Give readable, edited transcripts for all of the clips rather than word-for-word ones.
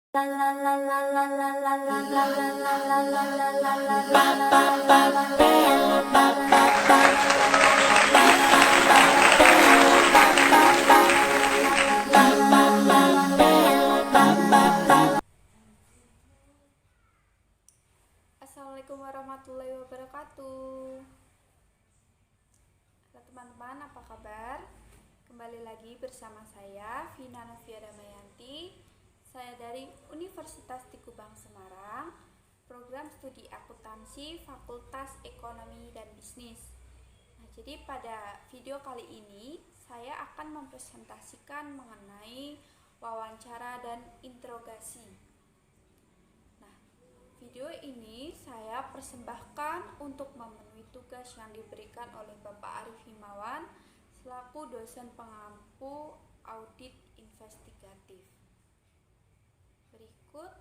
Assalamualaikum warahmatullahi wabarakatuh. Halo teman-teman, apa kabar? Kembali lagi bersama saya Vina Novia Damayanti. Saya dari Universitas Tikubang Semarang, program studi akuntansi Fakultas Ekonomi dan Bisnis. Nah, jadi pada video kali ini saya akan mempresentasikan mengenai wawancara dan interogasi. Video ini saya persembahkan untuk memenuhi tugas yang diberikan oleh Bapak Arif Himawan selaku dosen pengampu audit investigatif. Berikut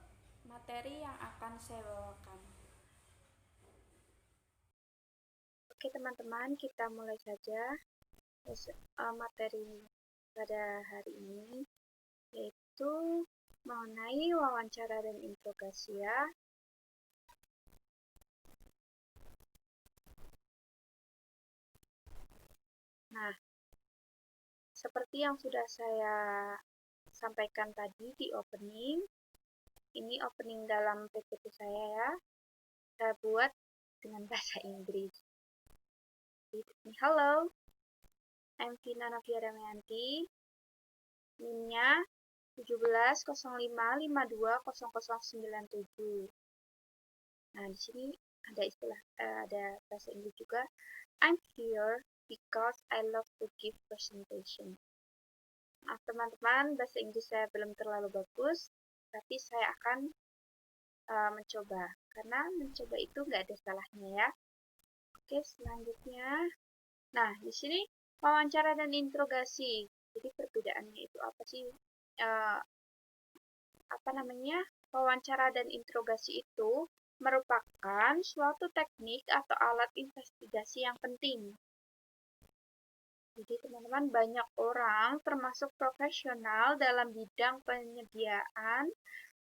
materi yang akan saya bawakan. Oke teman-teman, kita mulai saja materi pada hari ini, yaitu mengenai wawancara dan interogasi ya. Nah, seperti yang sudah saya sampaikan tadi di opening, ini opening dalam PPT saya ya, saya buat dengan bahasa Inggris. Halo, I'm Vina Novia Damayanti, NIM-nya 1705520097. Nah, di sini ada bahasa Inggris juga. I'm here because I love to give presentation. Nah, teman-teman, bahasa Inggris saya belum terlalu bagus, tapi saya akan mencoba, karena mencoba itu nggak ada salahnya ya. Oke, selanjutnya. Nah, di sini wawancara dan interogasi. Jadi perbedaannya itu apa sih? Wawancara dan interogasi itu merupakan suatu teknik atau alat investigasi yang penting. Jadi teman-teman, banyak orang termasuk profesional dalam bidang penyediaan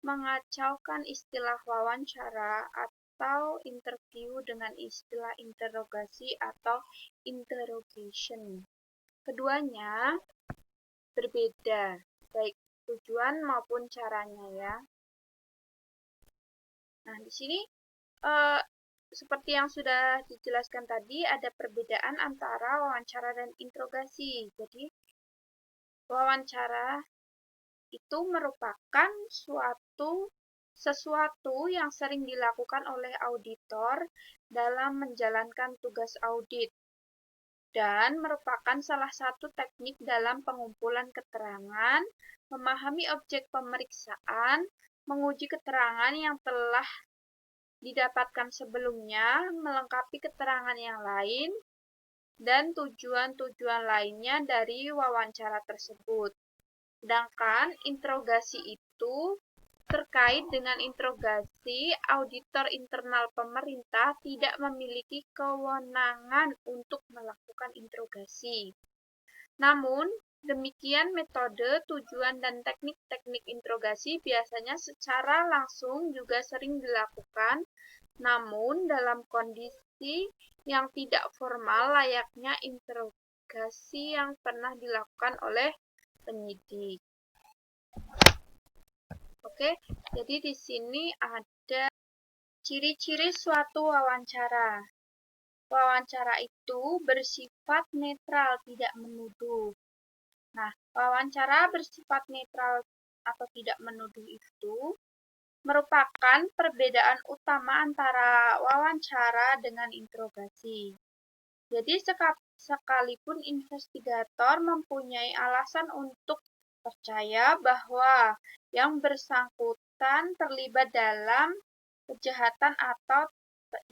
mengacaukan istilah wawancara atau interview dengan istilah interogasi atau interrogation. Keduanya berbeda, baik tujuan maupun caranya ya. Nah, di sini seperti yang sudah dijelaskan tadi, ada perbedaan antara wawancara dan interogasi. Jadi, wawancara itu merupakan sesuatu yang sering dilakukan oleh auditor dalam menjalankan tugas audit dan merupakan salah satu teknik dalam pengumpulan keterangan, memahami objek pemeriksaan, menguji keterangan yang telah didapatkan sebelumnya, melengkapi keterangan yang lain, dan tujuan-tujuan lainnya dari wawancara tersebut. Sedangkan interogasi itu terkait dengan interogasi, auditor internal pemerintah tidak memiliki kewenangan untuk melakukan interogasi. Namun, demikian metode, tujuan, dan teknik-teknik interogasi biasanya secara langsung juga sering dilakukan, namun dalam kondisi yang tidak formal layaknya interogasi yang pernah dilakukan oleh penyidik. Oke, jadi di sini ada ciri-ciri suatu wawancara. Wawancara itu bersifat netral, tidak menuduh. Nah, wawancara bersifat netral atau tidak menuduh itu merupakan perbedaan utama antara wawancara dengan interogasi. Jadi, sekalipun investigator mempunyai alasan untuk percaya bahwa yang bersangkutan terlibat dalam kejahatan atau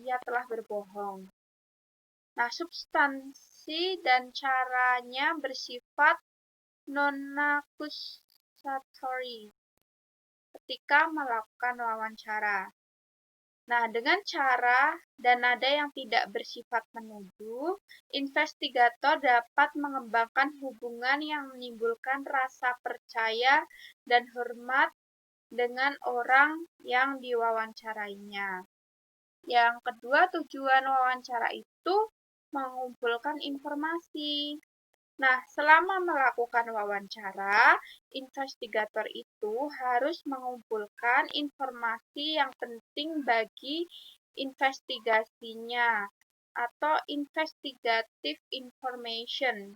ia telah berbohong. Nah, substansi dan caranya bersifat non-accusatory ketika melakukan wawancara. Nah, dengan cara dan nada yang tidak bersifat menuduh, investigator dapat mengembangkan hubungan yang menimbulkan rasa percaya dan hormat dengan orang yang diwawancarainya. Yang kedua, tujuan wawancara itu mengumpulkan informasi. Nah, selama melakukan wawancara, investigator itu harus mengumpulkan informasi yang penting bagi investigasinya atau investigative information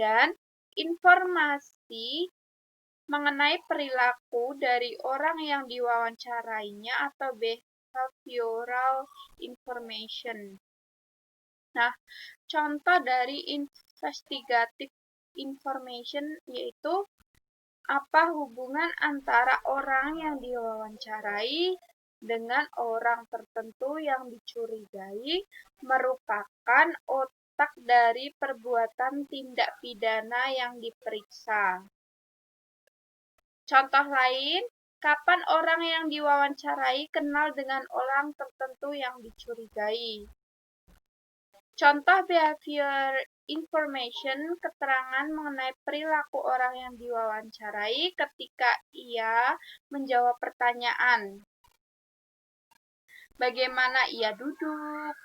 dan informasi mengenai perilaku dari orang yang diwawancarainya atau behavioral information. Nah, contoh dari investigative information yaitu apa hubungan antara orang yang diwawancarai dengan orang tertentu yang dicurigai merupakan otak dari perbuatan tindak pidana yang diperiksa. Contoh lain, kapan orang yang diwawancarai kenal dengan orang tertentu yang dicurigai. Contoh behavior information, keterangan mengenai perilaku orang yang diwawancarai ketika ia menjawab pertanyaan. Bagaimana ia duduk,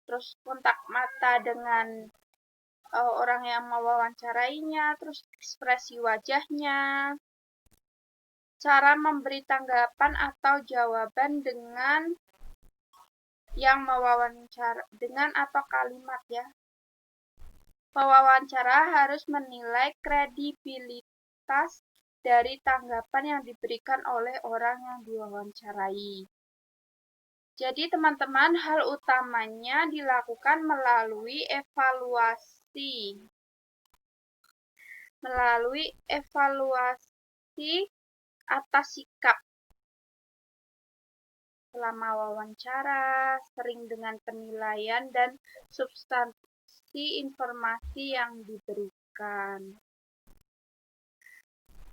terus kontak mata dengan orang yang mewawancarainya, terus ekspresi wajahnya, cara memberi tanggapan atau jawaban dengan yang mewawancara dengan atau kalimat ya. Pewawancara harus menilai kredibilitas dari tanggapan yang diberikan oleh orang yang diwawancarai. Jadi teman-teman, hal utamanya dilakukan melalui evaluasi. Melalui evaluasi atas sikap selama wawancara, sering dengan penilaian dan substansi informasi yang diberikan.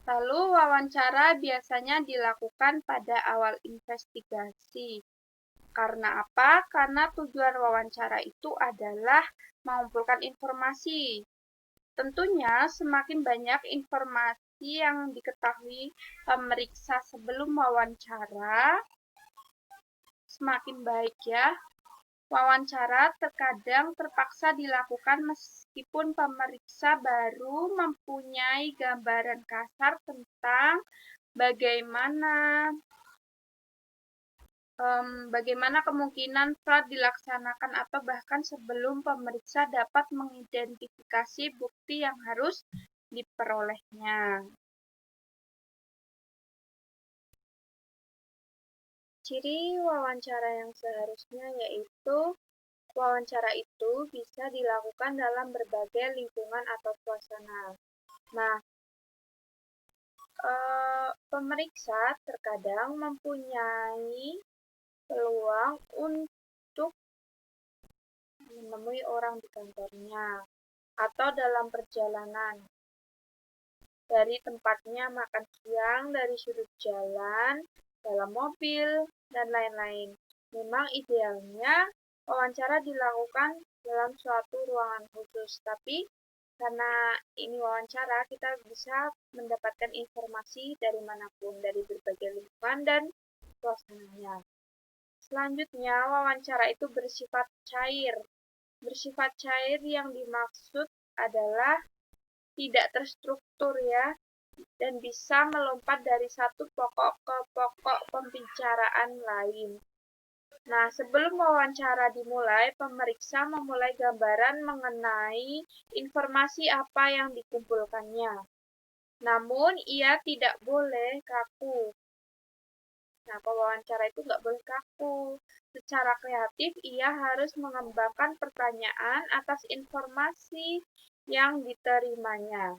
Lalu wawancara biasanya dilakukan pada awal investigasi. Karena apa? Karena tujuan wawancara itu adalah mengumpulkan informasi. Tentunya semakin banyak informasi yang diketahui pemeriksa sebelum wawancara, semakin baik ya. Wawancara terkadang terpaksa dilakukan meskipun pemeriksa baru mempunyai gambaran kasar tentang bagaimana kemungkinan fraud dilaksanakan atau bahkan sebelum pemeriksa dapat mengidentifikasi bukti yang harus diperolehnya. Ciri wawancara yang seharusnya yaitu wawancara itu bisa dilakukan dalam berbagai lingkungan atau suasana. Nah, pemeriksa terkadang mempunyai peluang untuk menemui orang di kantornya atau dalam perjalanan. Dari tempatnya makan siang, dari sudut jalan, dalam mobil, dan lain-lain. Memang idealnya wawancara dilakukan dalam suatu ruangan khusus, tapi karena ini wawancara, kita bisa mendapatkan informasi dari manapun, dari berbagai lingkungan dan suasananya. Selanjutnya, wawancara itu bersifat cair. Bersifat cair yang dimaksud adalah tidak terstruktur ya, dan bisa melompat dari satu pokok ke pokok pembicaraan lain. Nah, sebelum wawancara dimulai, pemeriksa memulai gambaran mengenai informasi apa yang dikumpulkannya. Namun, ia tidak boleh kaku. Nah, pewawancara itu nggak boleh kaku. Secara kreatif, ia harus mengembangkan pertanyaan atas informasi yang diterimanya.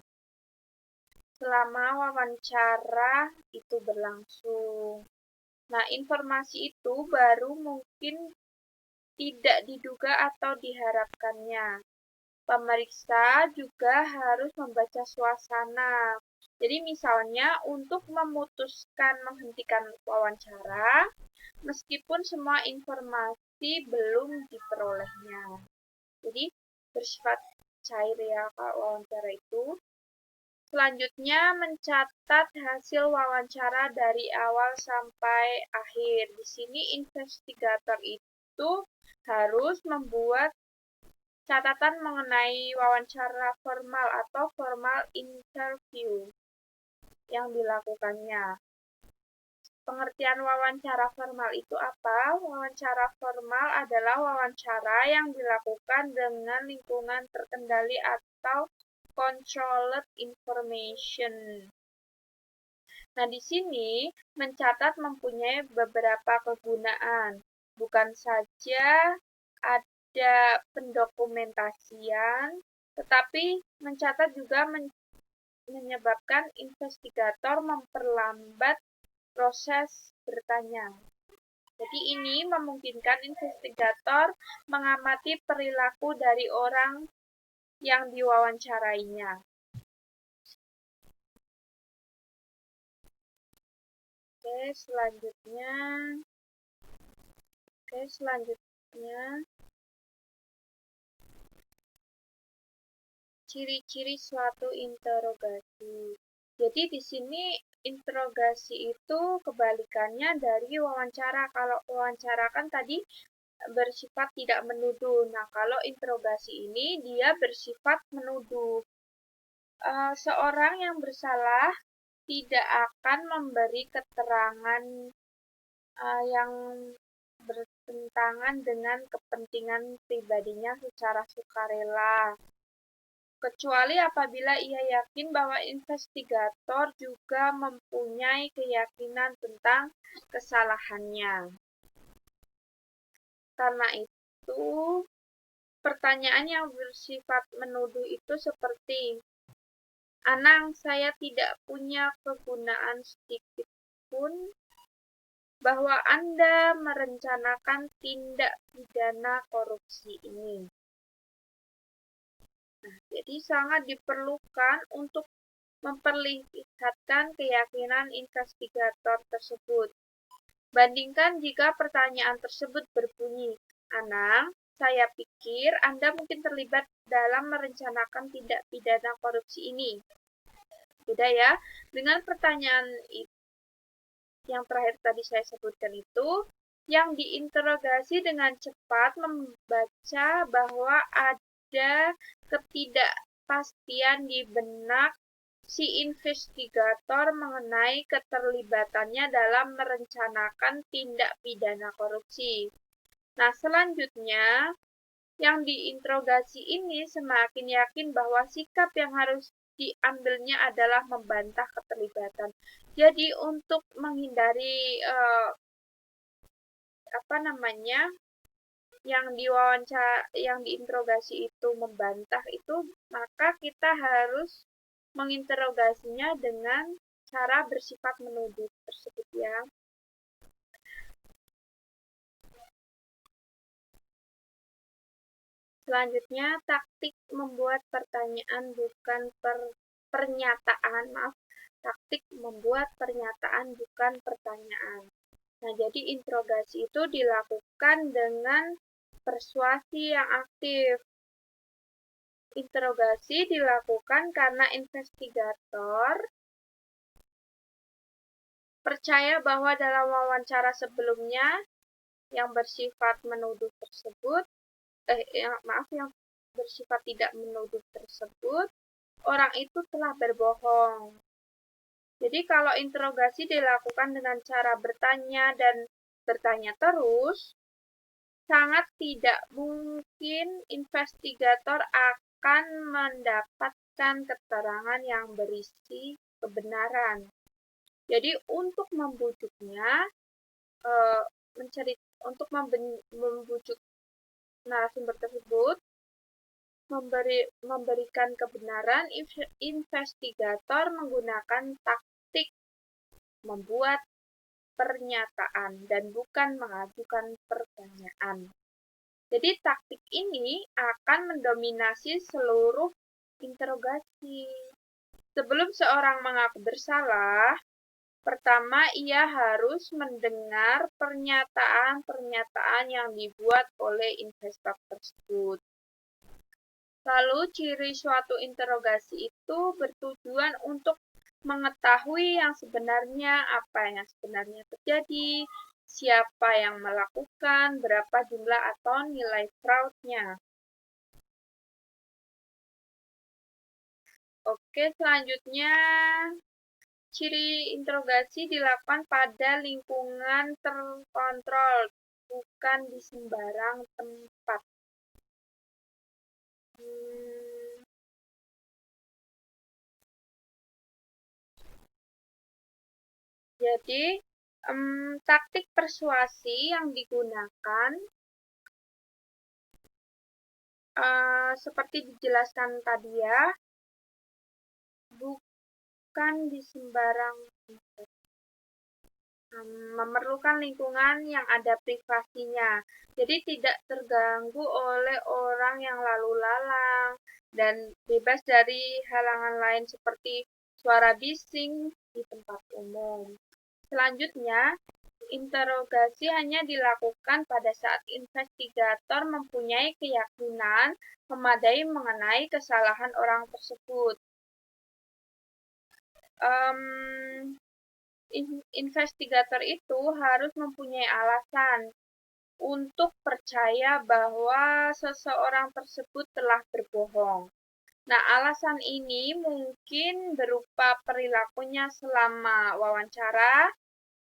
Selama wawancara itu berlangsung. Nah, informasi itu baru mungkin tidak diduga atau diharapkannya. Pemeriksa juga harus membaca suasana. Jadi misalnya untuk memutuskan menghentikan wawancara, meskipun semua informasi belum diperolehnya. Jadi bersifat cair ya Kak wawancara itu. Selanjutnya, mencatat hasil wawancara dari awal sampai akhir. Di sini investigator itu harus membuat catatan mengenai wawancara formal atau formal interview yang dilakukannya. Pengertian wawancara formal itu apa? Wawancara formal adalah wawancara yang dilakukan dengan lingkungan terkendali atau controlled information. Nah, di sini mencatat mempunyai beberapa kegunaan. Bukan saja ada pendokumentasian, tetapi mencatat juga menyebabkan investigator memperlambat proses bertanya. Jadi ini memungkinkan investigator mengamati perilaku dari orang yang diwawancarainya. Oke, selanjutnya ciri-ciri suatu interogasi. Jadi di sini interogasi itu kebalikannya dari wawancara. Kalau wawancara kan tadi bersifat tidak menuduh. Nah, kalau interogasi ini dia bersifat menuduh. Seorang yang bersalah tidak akan memberi keterangan yang bertentangan dengan kepentingan pribadinya secara sukarela, kecuali apabila ia yakin bahwa investigator juga mempunyai keyakinan tentang kesalahannya. Karena itu, pertanyaan yang bersifat menuduh itu seperti, "Anang, saya tidak punya kegunaan sedikit pun bahwa Anda merencanakan tindak pidana korupsi ini." Nah, jadi sangat diperlukan untuk memperlihatkan keyakinan investigator tersebut. Bandingkan jika pertanyaan tersebut berbunyi, "Anang, saya pikir Anda mungkin terlibat dalam merencanakan tindak pidana korupsi ini." Beda ya, dengan pertanyaan yang terakhir tadi saya sebutkan itu, yang diinterogasi dengan cepat membaca bahwa ada ketidakpastian di benak si investigator mengenai keterlibatannya dalam merencanakan tindak pidana korupsi. Nah, selanjutnya, yang diinterogasi ini semakin yakin bahwa sikap yang harus diambilnya adalah membantah keterlibatan. Jadi untuk menghindari yang diinterogasi itu membantah itu, maka kita harus menginterogasinya dengan cara bersifat menuduh tersebut ya. Selanjutnya, taktik membuat pertanyaan bukan pernyataan, taktik membuat pernyataan bukan pertanyaan. Nah, jadi interogasi itu dilakukan dengan persuasi yang aktif. Interogasi dilakukan karena investigator percaya bahwa dalam wawancara sebelumnya yang bersifat menuduh tersebut, yang bersifat tidak menuduh tersebut, orang itu telah berbohong. Jadi kalau interogasi dilakukan dengan cara bertanya dan bertanya terus, sangat tidak mungkin investigator akan mendapatkan keterangan yang berisi kebenaran. Jadi untuk membujuknya, untuk membujuk narasumber tersebut, memberikan kebenaran, investigator menggunakan taktik membuat pernyataan dan bukan mengajukan pertanyaan. Jadi taktik ini akan mendominasi seluruh interogasi. Sebelum seorang mengaku bersalah, pertama ia harus mendengar pernyataan-pernyataan yang dibuat oleh investigator tersebut. Lalu, ciri suatu interogasi itu bertujuan untuk mengetahui yang sebenarnya, apa yang sebenarnya terjadi, siapa yang melakukan, berapa jumlah atau nilai fraudnya. Oke, selanjutnya ciri interogasi dilakukan pada lingkungan terkontrol, bukan di sembarang tempat. Jadi, taktik persuasi yang digunakan seperti dijelaskan tadi ya, bukan di sembarang tempat. Memerlukan lingkungan yang ada privasinya. Jadi tidak terganggu oleh orang yang lalu lalang dan bebas dari halangan lain seperti suara bising di tempat umum. Selanjutnya, interogasi hanya dilakukan pada saat investigator mempunyai keyakinan memadai mengenai kesalahan orang tersebut. Investigator itu harus mempunyai alasan untuk percaya bahwa seseorang tersebut telah berbohong. Nah, alasan ini mungkin berupa perilakunya selama wawancara,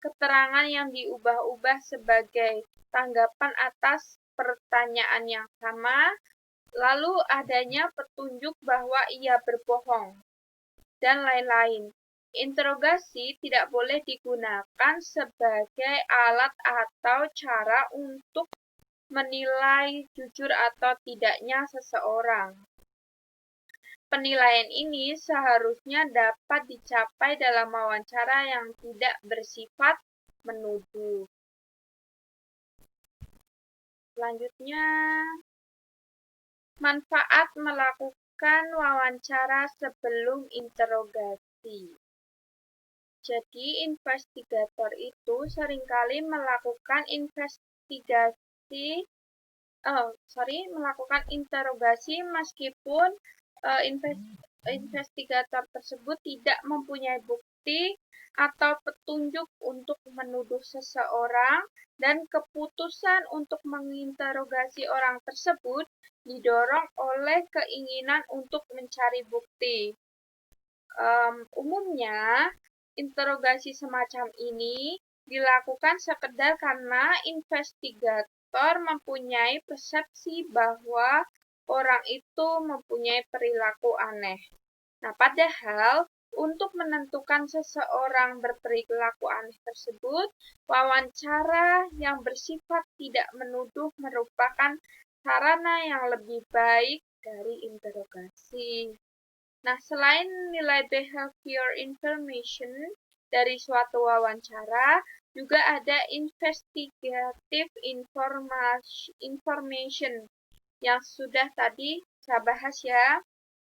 keterangan yang diubah-ubah sebagai tanggapan atas pertanyaan yang sama, lalu adanya petunjuk bahwa ia berbohong, dan lain-lain. Interogasi tidak boleh digunakan sebagai alat atau cara untuk menilai jujur atau tidaknya seseorang. Penilaian ini seharusnya dapat dicapai dalam wawancara yang tidak bersifat menuduh. Selanjutnya, manfaat melakukan wawancara sebelum interogasi. Jadi, investigator itu seringkali melakukan melakukan interogasi meskipun investigator tersebut tidak mempunyai bukti atau petunjuk untuk menuduh seseorang, dan keputusan untuk menginterogasi orang tersebut didorong oleh keinginan untuk mencari bukti. Umumnya, interogasi semacam ini dilakukan sekedar karena investigator mempunyai persepsi bahwa orang itu mempunyai perilaku aneh. Nah, padahal untuk menentukan seseorang berperilaku aneh tersebut, wawancara yang bersifat tidak menuduh merupakan sarana yang lebih baik dari interogasi. Nah, selain nilai behavior information dari suatu wawancara, juga ada investigative information yang sudah tadi saya bahas ya.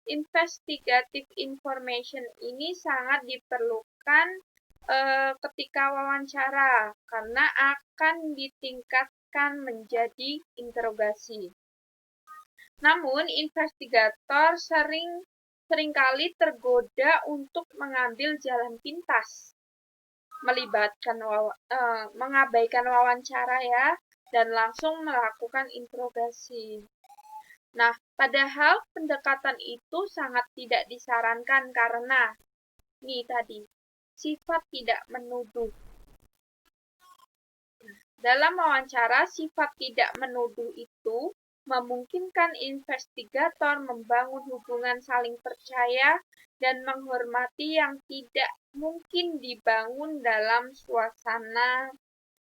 Investigative information ini sangat diperlukan ketika wawancara karena akan ditingkatkan menjadi interogasi. Namun, investigator seringkali tergoda untuk mengambil jalan pintas, mengabaikan wawancara ya, dan langsung melakukan interogasi. Nah, padahal pendekatan itu sangat tidak disarankan karena sifat tidak menuduh. Dalam wawancara, sifat tidak menuduh itu memungkinkan investigator membangun hubungan saling percaya dan menghormati yang tidak mungkin dibangun dalam suasana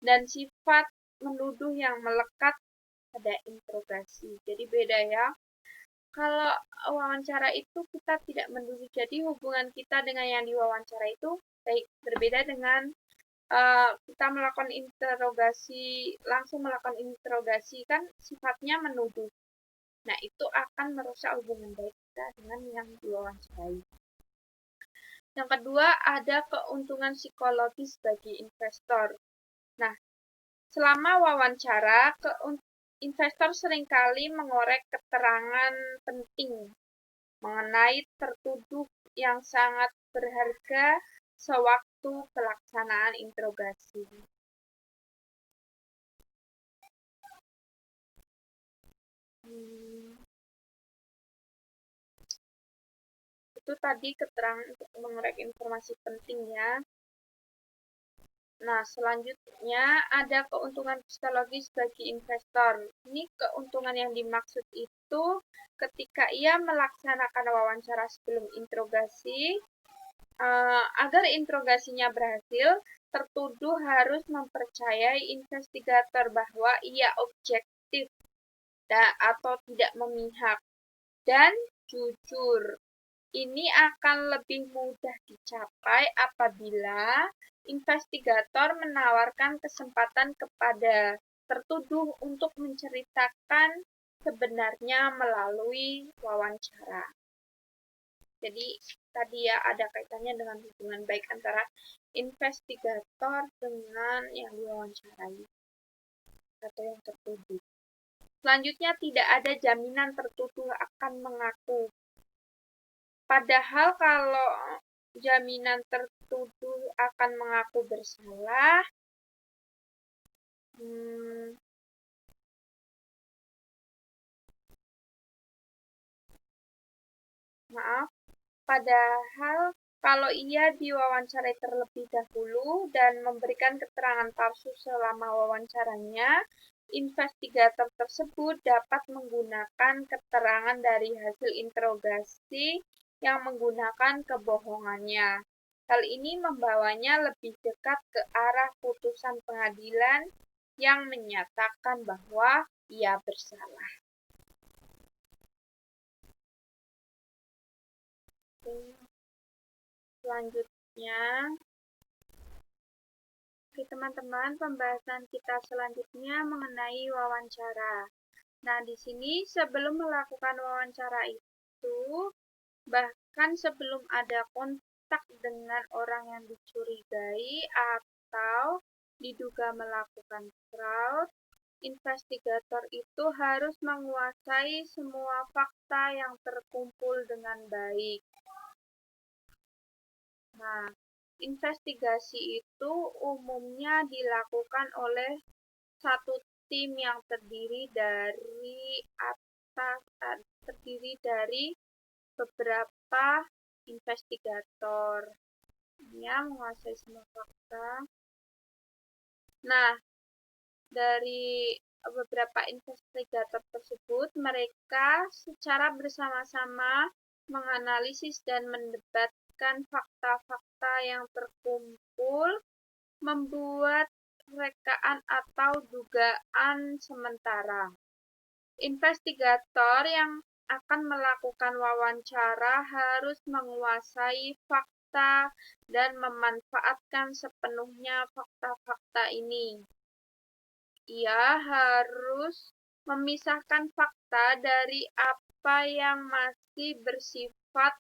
dan sifat menuduh yang melekat pada interogasi. Jadi beda ya. Kalau wawancara itu kita tidak menuduh, jadi hubungan kita dengan yang diwawancara itu berbeda dengan kita melakukan interogasi, langsung melakukan interogasi, kan sifatnya menuduh. Nah, itu akan merusak hubungan baik kita dengan yang diwawancarai. Yang kedua, ada keuntungan psikologis bagi investor. Nah, selama wawancara, investor seringkali mengorek keterangan penting mengenai tertuduh yang sangat berharga sewaktu pelaksanaan interogasi. Itu tadi keterangan untuk mengorek informasi penting ya. Nah, selanjutnya ada keuntungan psikologis bagi investor. Ini keuntungan yang dimaksud itu ketika ia melaksanakan wawancara sebelum interogasi, agar interogasinya berhasil, tertuduh harus mempercayai investigator bahwa ia objektif atau tidak memihak dan jujur. Ini akan lebih mudah dicapai apabila investigator menawarkan kesempatan kepada tertuduh untuk menceritakan sebenarnya melalui wawancara. Jadi tadi ya ada kaitannya dengan hubungan baik antara investigator dengan yang diwawancarai atau yang tertuduh. Selanjutnya tidak ada jaminan tertuduh akan mengaku. Padahal kalau jaminan tertuduh akan mengaku bersalah, padahal kalau ia diwawancarai terlebih dahulu dan memberikan keterangan palsu selama wawancaranya, investigator tersebut dapat menggunakan keterangan dari hasil interogasi yang menggunakan kebohongannya. Hal ini membawanya lebih dekat ke arah putusan pengadilan yang menyatakan bahwa ia bersalah. Selanjutnya, teman-teman, pembahasan kita selanjutnya mengenai wawancara. Nah, di sini sebelum melakukan wawancara itu, bahkan sebelum ada kontak dengan orang yang dicurigai atau diduga melakukan fraud, investigator itu harus menguasai semua fakta yang terkumpul dengan baik. Nah, investigasi itu umumnya dilakukan oleh satu tim yang terdiri dari beberapa investigator yang menguasai semua fakta. Nah, dari beberapa investigator tersebut, mereka secara bersama-sama menganalisis dan mendebatkan fakta-fakta yang terkumpul, membuat rekaan atau dugaan sementara. Investigator yang akan melakukan wawancara harus menguasai fakta dan memanfaatkan sepenuhnya fakta-fakta ini. Ia harus memisahkan fakta dari apa yang masih bersifat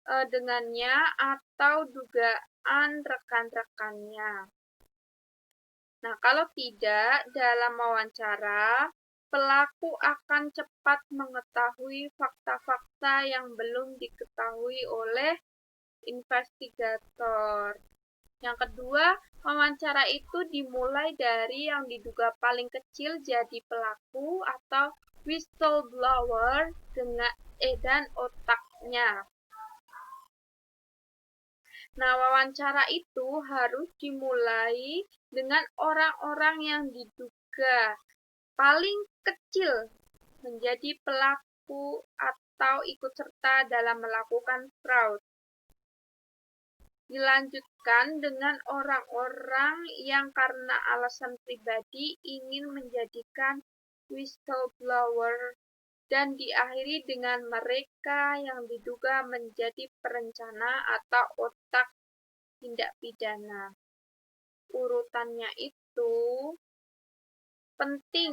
dengannya atau dugaan rekan-rekannya. Nah, kalau tidak, dalam wawancara, pelaku akan cepat mengetahui fakta-fakta yang belum diketahui oleh investigator. Yang kedua, wawancara itu dimulai dari yang diduga paling kecil jadi pelaku atau whistleblower dan otaknya. Nah, wawancara itu harus dimulai dengan orang-orang yang diduga paling kecil menjadi pelaku atau ikut serta dalam melakukan fraud. Dilanjutkan dengan orang-orang yang karena alasan pribadi ingin menjadikan whistleblower dan diakhiri dengan mereka yang diduga menjadi perencana atau otak tindak pidana. Urutannya itu penting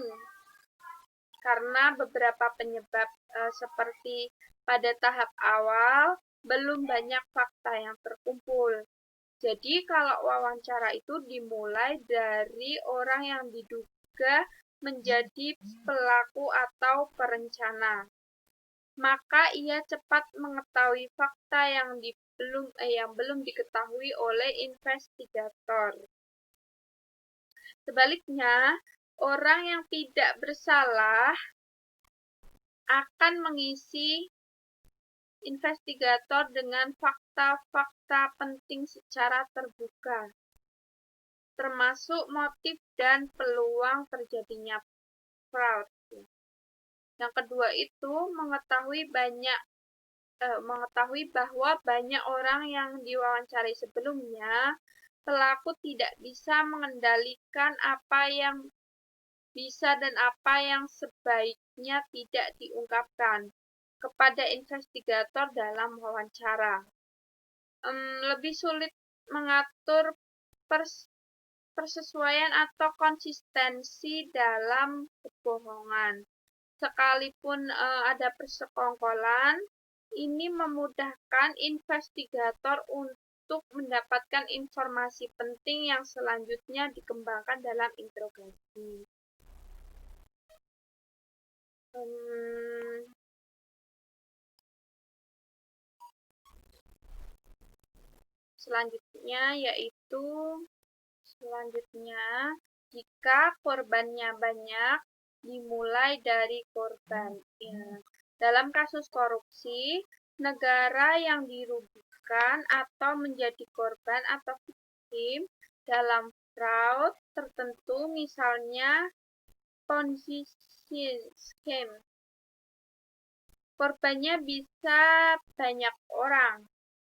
karena beberapa penyebab seperti pada tahap awal belum banyak fakta yang terkumpul. Jadi kalau wawancara itu dimulai dari orang yang diduga menjadi pelaku atau perencana. Maka ia cepat mengetahui fakta yang belum diketahui oleh investigator. Sebaliknya, orang yang tidak bersalah akan mengisi investigator dengan fakta-fakta penting secara terbuka, termasuk motif dan peluang terjadinya fraud. Yang kedua itu mengetahui bahwa banyak orang yang diwawancarai sebelumnya, pelaku tidak bisa mengendalikan apa yang bisa dan apa yang sebaiknya tidak diungkapkan kepada investigator dalam wawancara. Lebih sulit mengatur persesuaian atau konsistensi dalam kebohongan. Sekalipun ada persekongkolan, ini memudahkan investigator untuk mendapatkan informasi penting yang selanjutnya dikembangkan dalam interogasi. Selanjutnya, jika korbannya banyak, dimulai dari korban. Ya. Dalam kasus korupsi, negara yang dirugikan atau menjadi korban atau victim dalam fraud tertentu, misalnya Ponzi scheme. Korbannya bisa banyak orang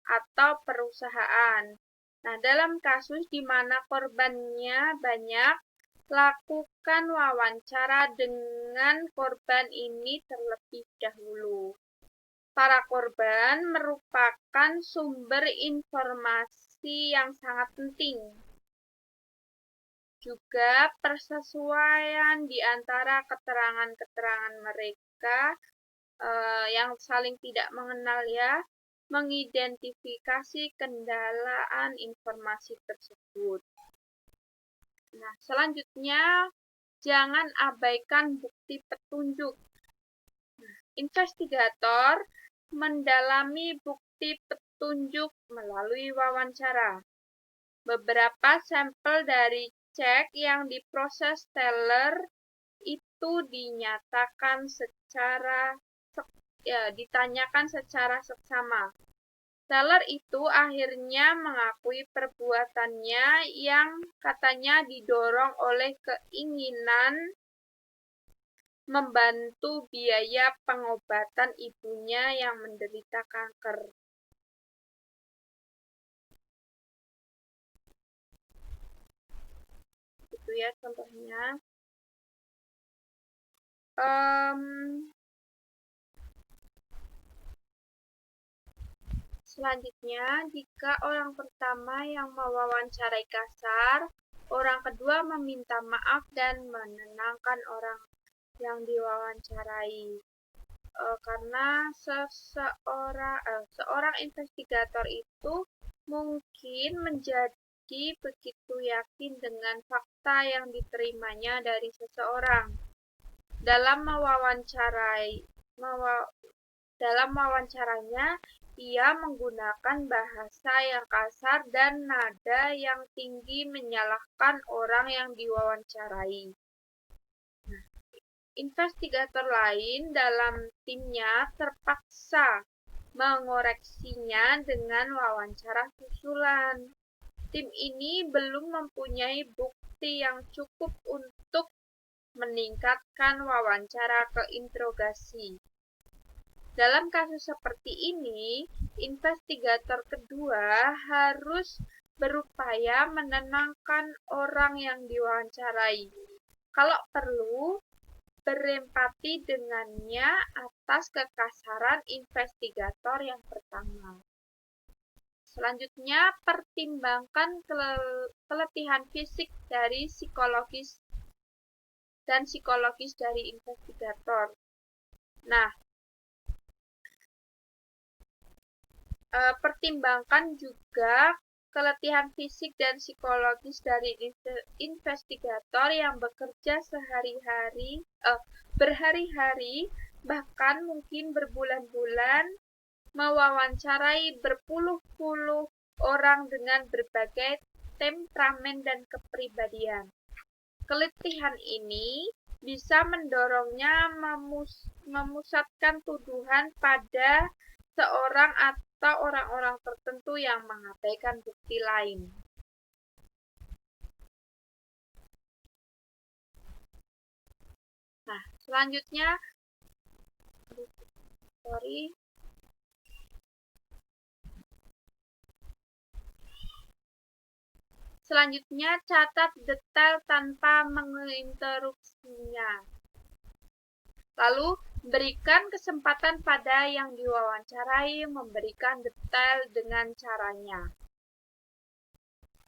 atau perusahaan. Nah, dalam kasus di mana korbannya banyak, lakukan wawancara dengan korban ini terlebih dahulu. Para korban merupakan sumber informasi yang sangat penting. Juga persesuaian di antara keterangan-keterangan mereka yang saling tidak mengenal mengidentifikasi kendalaan informasi tersebut. Nah, selanjutnya, jangan abaikan bukti petunjuk. Investigator mendalami bukti petunjuk melalui wawancara. Beberapa sampel dari cek yang diproses teller itu ditanyakan secara seksama. Teller itu akhirnya mengakui perbuatannya yang katanya didorong oleh keinginan membantu biaya pengobatan ibunya yang menderita kanker. Itu ya contohnya. Selanjutnya, jika orang pertama yang mewawancarai kasar, orang kedua meminta maaf dan menenangkan orang yang diwawancarai. Karena seorang investigator itu mungkin menjadi begitu yakin dengan fakta yang diterimanya dari seseorang. Dalam wawancaranya, ia menggunakan bahasa yang kasar dan nada yang tinggi menyalahkan orang yang diwawancarai. Investigator lain dalam timnya terpaksa mengoreksinya dengan wawancara susulan. Tim ini belum mempunyai bukti yang cukup untuk meningkatkan wawancara ke interogasi. Dalam kasus seperti ini, investigator kedua harus berupaya menenangkan orang yang diwawancarai. Kalau perlu, berempati dengannya atas kekasaran investigator yang pertama. Selanjutnya, pertimbangkan keletihan fisik dari psikologis dari investigator. Nah, pertimbangkan juga keletihan fisik dan psikologis dari investigator yang bekerja berhari-hari, bahkan mungkin berbulan-bulan, mewawancarai berpuluh-puluh orang dengan berbagai temperamen dan kepribadian. Keletihan ini bisa mendorongnya memusatkan tuduhan pada seorang atau orang-orang tertentu yang mengabaikan bukti lain. Nah, selanjutnya, catat detail tanpa menginterupsinya. Lalu, berikan kesempatan pada yang diwawancarai memberikan detail dengan caranya.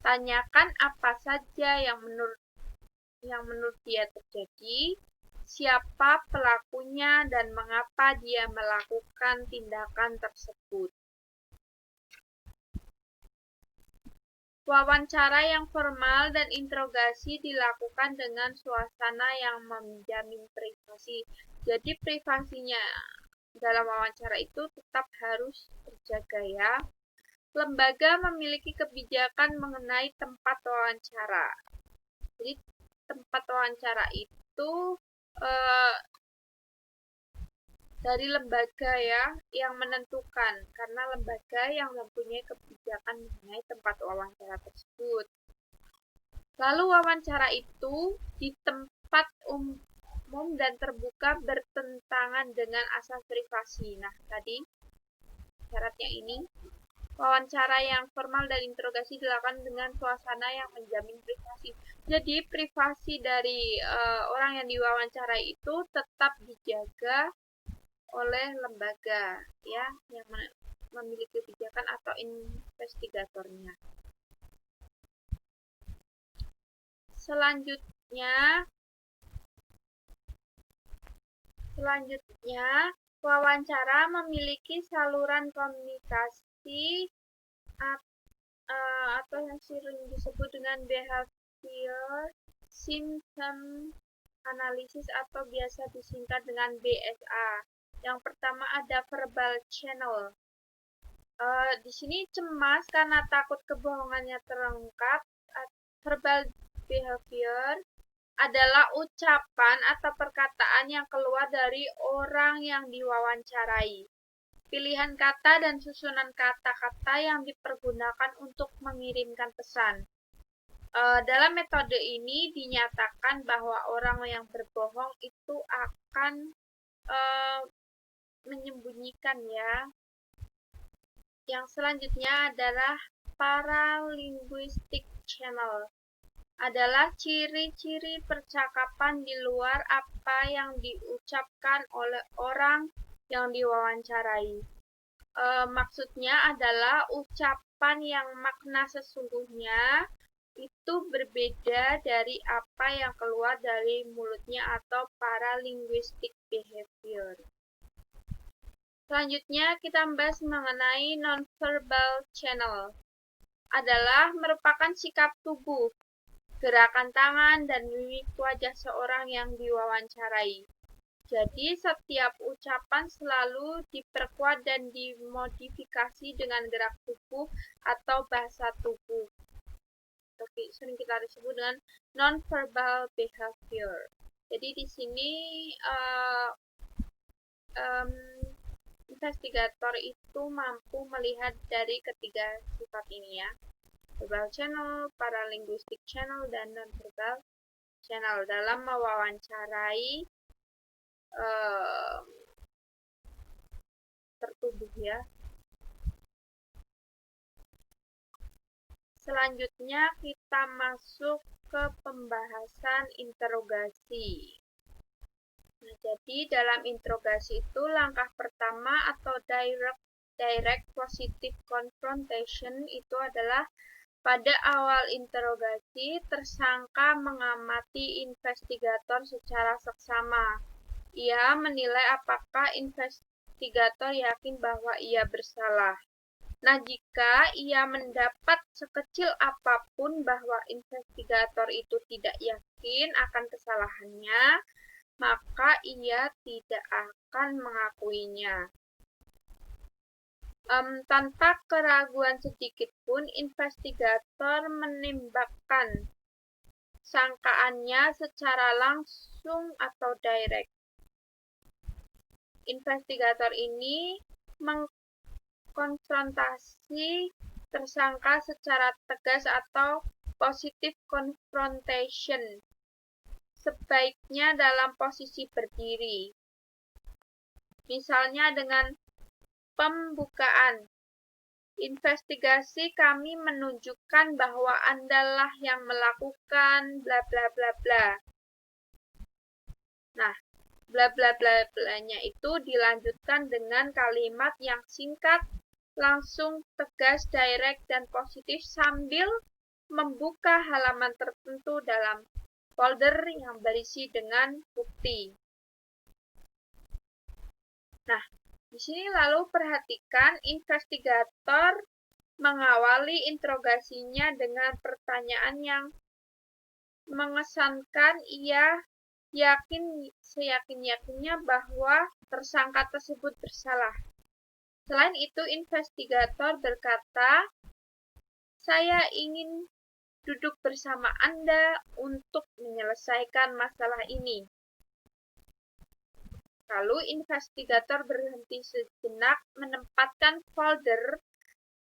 Tanyakan apa saja yang menurut dia terjadi, siapa pelakunya, dan mengapa dia melakukan tindakan tersebut. Wawancara yang formal dan interogasi dilakukan dengan suasana yang menjamin privasi. Jadi privasinya dalam wawancara itu tetap harus terjaga ya. Lembaga memiliki kebijakan mengenai tempat wawancara. Jadi tempat wawancara itu dari lembaga ya yang menentukan, karena lembaga yang mempunyai kebijakan mengenai tempat wawancara tersebut. Lalu wawancara itu di tempat umum dan terbuka bertentangan dengan asas privasi. Nah, tadi syaratnya ini, wawancara yang formal dan interogasi dilakukan dengan suasana yang menjamin privasi. Jadi privasi dari orang yang diwawancarai itu tetap dijaga oleh lembaga ya yang memiliki kebijakan atau investigatornya. Selanjutnya wawancara memiliki saluran komunikasi atau yang sering disebut dengan behavior symptom analysis atau biasa disingkat dengan BSA. Yang pertama ada verbal channel. Di sini cemas karena takut kebohongannya terungkap. Verbal behavior adalah ucapan atau perkataan yang keluar dari orang yang diwawancarai. Pilihan kata dan susunan kata-kata yang dipergunakan untuk mengirimkan pesan. Dalam metode ini dinyatakan bahwa orang yang berbohong itu akan menyembunyikan ya. Yang selanjutnya adalah paralinguistic channel. Adalah ciri-ciri percakapan di luar apa yang diucapkan oleh orang yang diwawancarai. Maksudnya adalah ucapan yang makna sesungguhnya itu berbeda dari apa yang keluar dari mulutnya atau paralinguistic behavior. Selanjutnya kita membahas mengenai nonverbal channel. Adalah merupakan sikap tubuh, gerakan tangan, dan mimik wajah seorang yang diwawancarai. Jadi setiap ucapan selalu diperkuat dan dimodifikasi dengan gerak tubuh atau bahasa tubuh. Tapi sering kita disebut dengan nonverbal behavior. Jadi di sini investigator itu mampu melihat dari ketiga sifat ini ya. Verbal channel, paralinguistic channel, dan non-verbal channel dalam mewawancarai tertuduh ya. Selanjutnya kita masuk ke pembahasan interogasi. Nah, jadi dalam interogasi itu langkah pertama atau direct positive confrontation itu adalah pada awal interogasi tersangka mengamati investigator secara seksama. Ia menilai apakah investigator yakin bahwa ia bersalah. Nah, jika ia mendapat sekecil apapun bahwa investigator itu tidak yakin akan kesalahannya, maka ia tidak akan mengakuinya. Tanpa keraguan sedikit pun, investigator menembakkan sangkaannya secara langsung atau direct. Investigator ini mengkonfrontasi tersangka secara tegas atau positive confrontation, sebaiknya dalam posisi berdiri. Misalnya dengan pembukaan. Investigasi kami menunjukkan bahwa Andalah yang melakukan bla bla bla bla. Nah, bla bla bla bla-nya itu dilanjutkan dengan kalimat yang singkat, langsung, tegas, direct, dan positif sambil membuka halaman tertentu dalam folder yang berisi dengan bukti. Nah, di sini lalu perhatikan investigator mengawali interogasinya dengan pertanyaan yang mengesankan ia yakin seyakin-yakinnya bahwa tersangka tersebut bersalah. Selain itu, investigator berkata, "Saya ingin duduk bersama Anda untuk menyelesaikan masalah ini." Lalu investigator berhenti sejenak menempatkan folder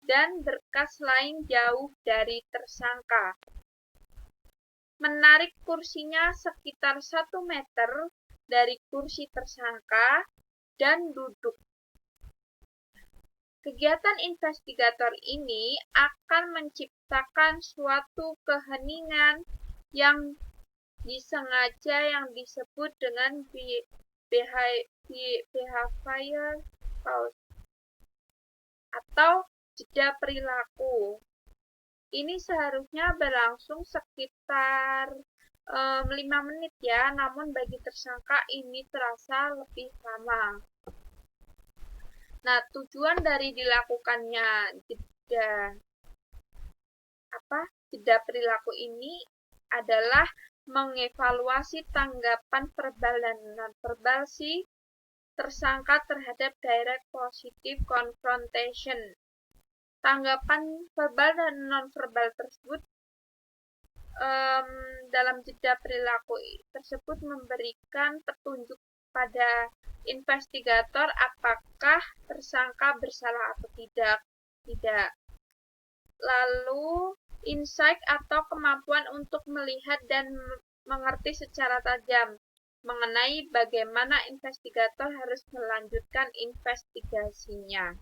dan berkas lain jauh dari tersangka. Menarik kursinya sekitar 1 meter dari kursi tersangka dan duduk. Kegiatan investigator ini akan menciptakan suatu keheningan yang disengaja yang disebut dengan behavior pause atau jeda perilaku. Ini seharusnya berlangsung sekitar 5 menit ya, namun bagi tersangka ini terasa lebih lama. Nah, tujuan dari dilakukannya jeda perilaku ini adalah mengevaluasi tanggapan verbal dan non-verbal si tersangka terhadap direct positive confrontation. Tanggapan verbal dan non-verbal tersebut dalam jeda perilaku tersebut memberikan petunjuk pada investigator apakah tersangka bersalah atau tidak. Lalu, insight atau kemampuan untuk melihat dan mengerti secara tajam mengenai bagaimana investigator harus melanjutkan investigasinya.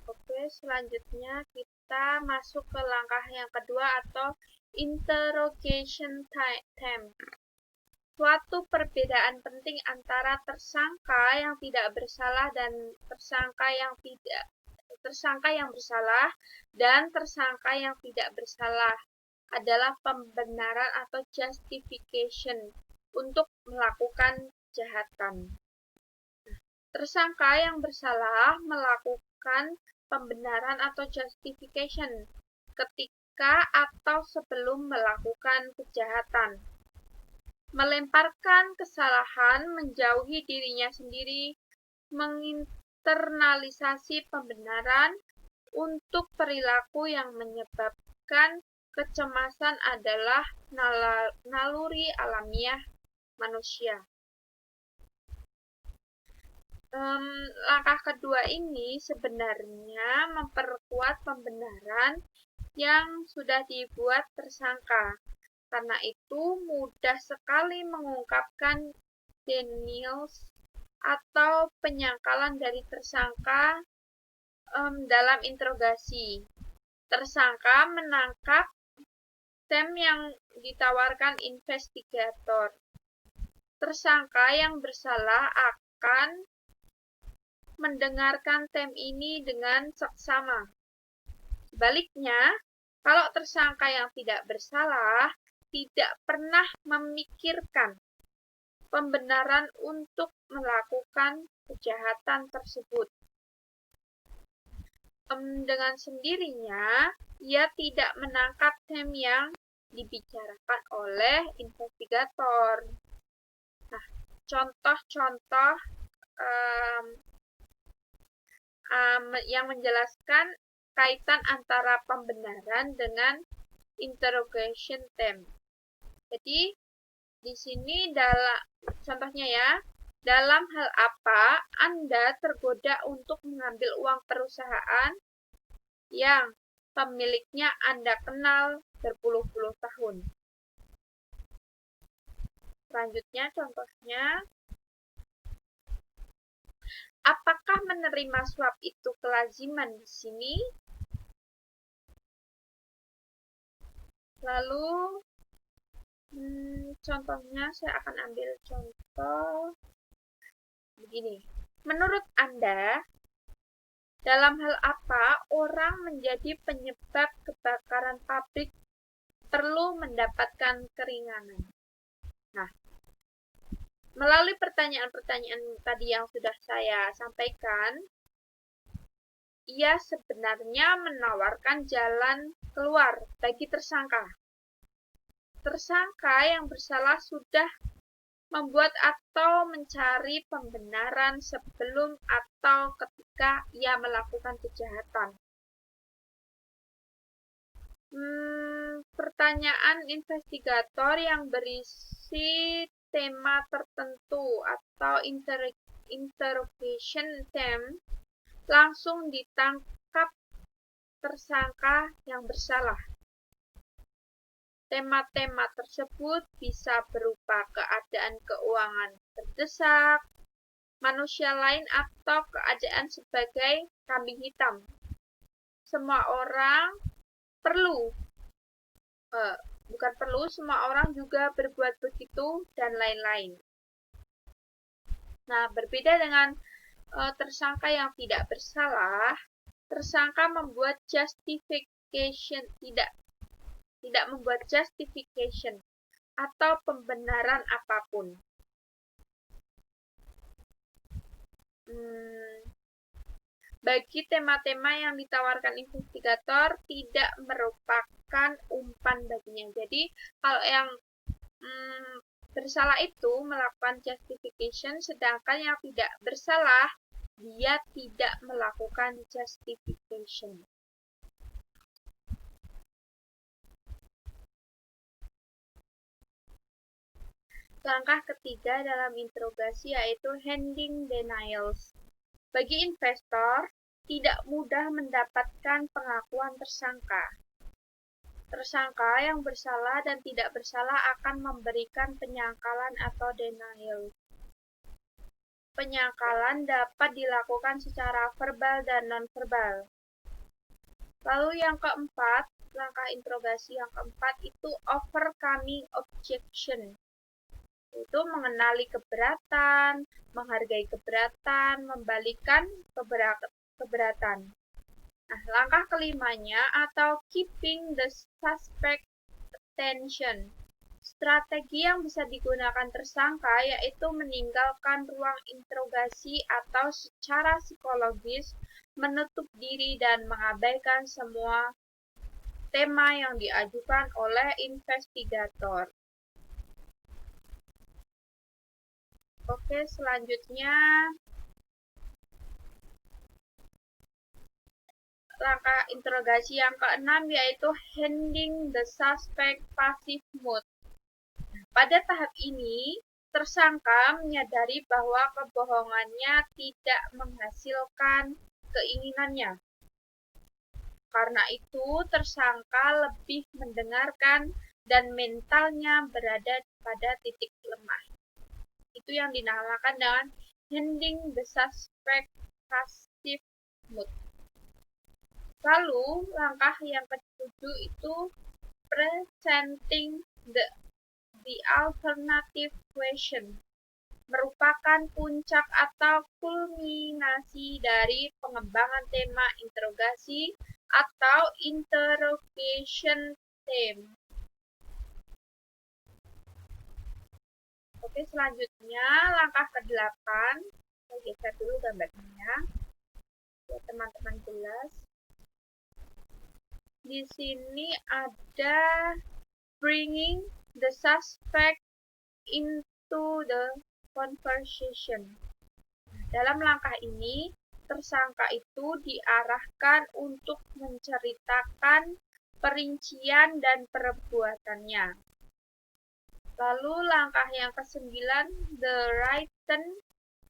Oke, selanjutnya kita masuk ke langkah yang kedua atau interrogation time. Suatu perbedaan penting antara tersangka yang tidak bersalah dan tersangka yang bersalah dan tersangka yang tidak bersalah adalah pembenaran atau justification untuk melakukan kejahatan. Tersangka yang bersalah melakukan pembenaran atau justification ketika atau sebelum melakukan kejahatan. Melemparkan kesalahan, menjauhi dirinya sendiri, menginternalisasi pembenaran untuk perilaku yang menyebabkan kecemasan adalah naluri alamiah manusia. Langkah kedua ini sebenarnya memperkuat pembenaran yang sudah dibuat tersangka. Karena itu mudah sekali mengungkapkan denials atau penyangkalan dari tersangka dalam interogasi. Tersangka menangkap tem yang ditawarkan investigator. Tersangka yang bersalah akan mendengarkan tem ini dengan seksama. Sebaliknya, kalau tersangka yang tidak bersalah tidak pernah memikirkan pembenaran untuk melakukan kejahatan tersebut. Dengan sendirinya, ia tidak menangkap tem yang dibicarakan oleh investigator. Nah, contoh-contoh yang menjelaskan kaitan antara pembenaran dengan interrogation theme. Jadi di sini contohnya ya, dalam hal apa Anda tergoda untuk mengambil uang perusahaan yang pemiliknya Anda kenal berpuluh-puluh tahun? Selanjutnya contohnya, apakah menerima suap itu kelaziman di sini? Lalu contohnya saya akan ambil contoh begini. Menurut Anda, dalam hal apa orang menjadi penyebab kebakaran pabrik perlu mendapatkan keringanan? Nah, melalui pertanyaan-pertanyaan tadi yang sudah saya sampaikan, ia sebenarnya menawarkan jalan keluar bagi tersangka. Tersangka yang bersalah sudah membuat atau mencari pembenaran sebelum atau ketika ia melakukan kejahatan. Pertanyaan investigator yang berisi tema tertentu atau interrogation theme langsung ditangkap tersangka yang bersalah. Tema-tema tersebut bisa berupa keadaan keuangan terdesak, manusia lain, atau keadaan sebagai kambing hitam. Semua orang semua orang juga berbuat begitu, dan lain-lain. Nah, berbeda dengan tersangka yang tidak bersalah, tersangka membuat justification, tidak membuat justification atau pembenaran apapun. Bagi tema-tema yang ditawarkan investigator tidak merupakan umpan baginya. Jadi kalau yang bersalah itu melakukan justification, sedangkan yang tidak bersalah dia tidak melakukan justification. Langkah ketiga dalam interogasi yaitu handing denials. Bagi investor, tidak mudah mendapatkan pengakuan tersangka. Tersangka yang bersalah dan tidak bersalah akan memberikan penyangkalan atau denial. Penyangkalan dapat dilakukan secara verbal dan non-verbal. Lalu yang keempat, langkah interogasi yang keempat itu overcoming objection. Itu mengenali keberatan, menghargai keberatan, membalikan keberatan. Nah, langkah kelimanya atau keeping the suspect attention. Strategi yang bisa digunakan tersangka yaitu meninggalkan ruang interogasi atau secara psikologis menutup diri dan mengabaikan semua tema yang diajukan oleh investigator. Oke, selanjutnya langkah interogasi yang keenam yaitu handing the suspect passive mood. Pada tahap ini, tersangka menyadari bahwa kebohongannya tidak menghasilkan keinginannya. Karena itu, tersangka lebih mendengarkan dan mentalnya berada pada titik lemah. Itu yang dinamakan dengan handing the suspect passive mood. Lalu, langkah yang ketujuh itu presenting the alternative question. Merupakan puncak atau kulminasi dari pengembangan tema interogasi atau interrogation theme. Oke, selanjutnya langkah ke-8. Saya geser dulu gambarnya biar teman-teman jelas. Di sini ada bringing the suspect into the conversation. Dalam langkah ini, tersangka itu diarahkan untuk menceritakan perincian dan perbuatannya. Lalu langkah yang ke-9, the written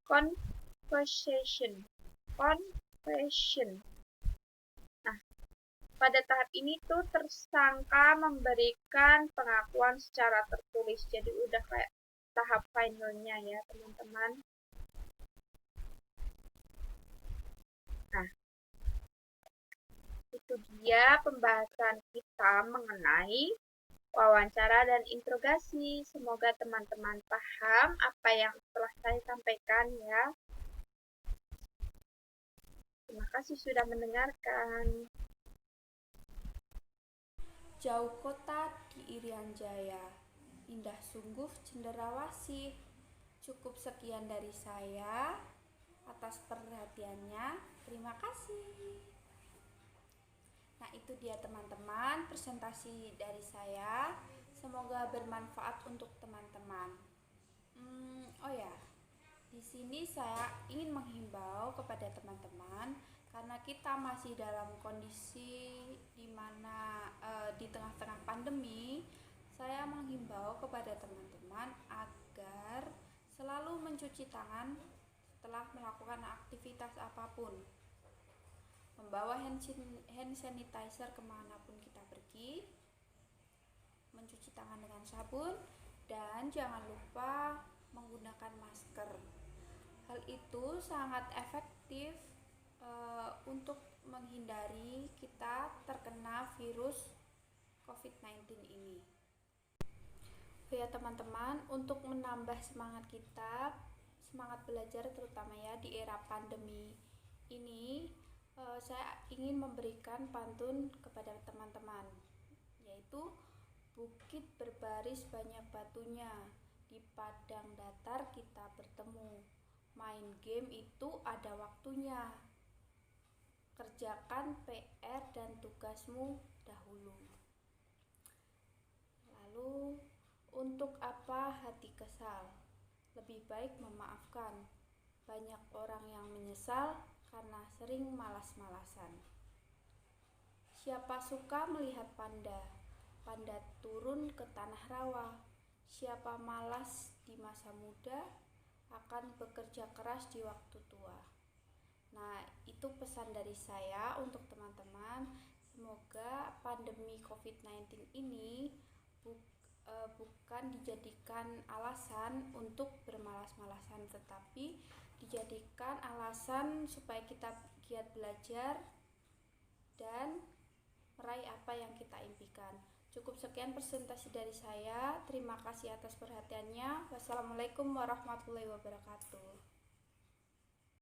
confession. Nah, pada tahap ini tuh tersangka memberikan pengakuan secara tertulis. Jadi udah kayak tahap finalnya ya, teman-teman. Nah, itu dia pembahasan kita mengenai wawancara dan interogasi. Semoga teman-teman paham apa yang telah saya sampaikan ya. Terima kasih sudah mendengarkan. Jauh kota di Irian Jaya, indah sungguh cenderawasih. Cukup sekian dari saya. Atas perhatiannya, terima kasih. Nah, itu dia teman-teman presentasi dari saya. Semoga bermanfaat untuk teman-teman. Oh ya, di sini saya ingin menghimbau kepada teman-teman karena kita masih dalam kondisi di mana di tengah-tengah pandemi, saya menghimbau kepada teman-teman agar selalu mencuci tangan setelah melakukan aktivitas apapun. Membawa hand sanitizer kemanapun kita pergi, mencuci tangan dengan sabun, dan jangan lupa menggunakan masker. Hal itu sangat efektif untuk menghindari kita terkena virus COVID-19 ini. Ya teman-teman, untuk menambah semangat kita, semangat belajar terutama ya di era pandemi ini, saya ingin memberikan pantun kepada teman-teman, yaitu bukit berbaris banyak batunya, di padang datar kita bertemu. Main game itu ada waktunya. Kerjakan PR dan tugasmu dahulu. Lalu, untuk apa hati kesal? Lebih baik memaafkan. Banyak orang yang menyesal karena sering malas-malasan. Siapa suka melihat panda? Panda turun ke tanah rawa. Siapa malas di masa muda akan bekerja keras di waktu tua. Nah, itu pesan dari saya untuk teman-teman. Semoga pandemi COVID-19 ini bukan dijadikan alasan untuk bermalas-malasan, tetapi dijadikan alasan supaya kita giat belajar dan meraih apa yang kita impikan. Cukup sekian presentasi dari saya. Terima kasih atas perhatiannya. Wassalamualaikum warahmatullahi wabarakatuh.